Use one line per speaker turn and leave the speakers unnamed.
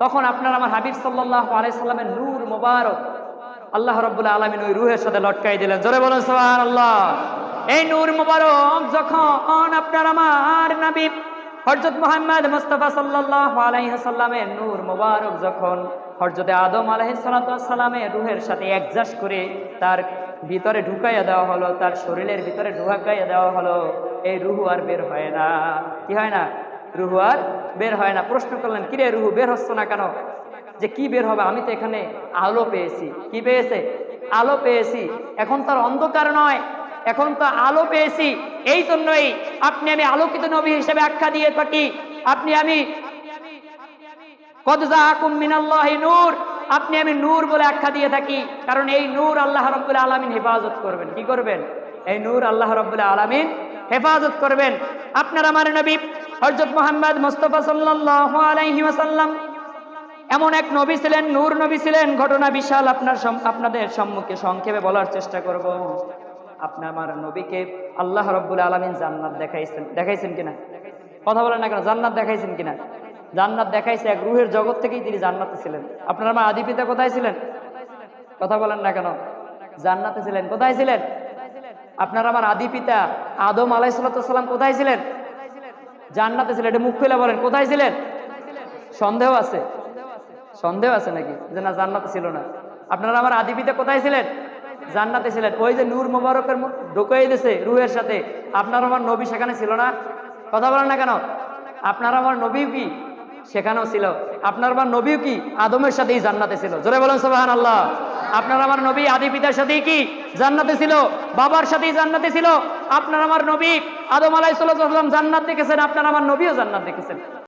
তখন আপনার আমার হাবিব সাল্লাল্লাহু আলাইহি সাল্লামের নূর মোবারক আল্লাহ রাব্বুল আলামিন ওই রূহের সাথে লটকাই দিলেন। জোরে বলুন সুবহানাল্লাহ। এই নূর মোবারক যখন আপনার আমার নবী হযরত মুহাম্মদ মুস্তাফা সাল্লাল্লাহু আলাইহি সাল্লামের নূর মোবারক যখন হযরত আদম আলাইহিস সালাতু ওয়াস সালামের রূহের সাথে অ্যাডজাস্ট করে তার ভিতরে ঢুকাইয়া দেওয়া হলো, তার শরীরের ভিতরে ঢুকাইয়া দেওয়া হলো, এই রূহ আর বের হয় না। কি হয় না? রূহ আর বের হয় না। প্রশ্ন করলেন, কিরে রূহ বের হচ্ছে না কেন? যে কি বের হবে, আমি তো এখানে আলো পেয়েছি। কি পেয়েছে? আলো পেয়েছি। এখন তো আর অন্ধকার নয়, এখন তো আলো পেয়েছি। এই জন্যই আপনি আমি আলোকিত নবী হিসেবে আখ্যা দিয়ে থাকি। আপনি আমি কদ জাআকুম মিনাল্লাহি নূর, আপনি আমি নূর বলে আখ্যা দিয়ে থাকি, কারণ এই নূর আল্লাহ রাব্বুল আলামিন হেফাজত করবেন। কি করবেন? এই নূর আল্লাহ রাব্বুল আলামিন হেফাজত করবেন। আপনার আমার নবী হযরত মুহাম্মদ মুস্তাফা সাল্লাল্লাহু আলাইহি ওয়াসাল্লাম এমন এক নবী ছিলেন, নূর নবী ছিলেন। ঘটনা বিশাল, আপনাদের সম্মুখে সংক্ষেপে বলার চেষ্টা করব। আপনার আমার নবীকে আল্লাহ রাব্বুল আলামিন জান্নাত দেখাইছেন কিনা? কথা বলেন না কেন? জান্নাত দেখাইছেন কিনা? জান্নাত দেখাইছে। এক রূহের জগৎ থেকেই তিনি জান্নাতে ছিলেন। আপনার আমার আদি পিতা কোথায় ছিলেন? কথা বলেন না কেন? জান্নাতে ছিলেন। কোথায় ছিলেন? আপনার আমার আদি পিতা আদম আলাইহিস সালাম কোথায় ছিলেন? জান্নাতে ছিলেন। এটা মুখ খুলে বলেন, কোথায় ছিলেন? সন্দেহ আছে? সন্দেহ আছে নাকি যে না জান্নাতে ছিল না? আপনারা আমার আদি পিতা কোথায় ছিলেন? জান্নাতে ছিলেন। ওই যে নূর মোবারকের ঢুকাই দিয়েছে রূহের সাথে, আপনার আমার নবী সেখানে ছিল না? কথা বলেন না কেন? আপনার আমার নবী কি সেখানেও ছিল? আপনার আমার নবী কি আদমের সাথেই জান্নাতে ছিল? জোরে বলেন সুবহানাল্লাহ। আপনার আমার নবী আদি পিতার সাথেই কি জান্নাতে ছিল? বাবার সাথেই জান্নাতে ছিল। আপনার আমার নবী আদম আলাইহিস সালাম জান্নাত দেখেছেন, আপনার আমার নবীও জান্নাত দেখেছেন।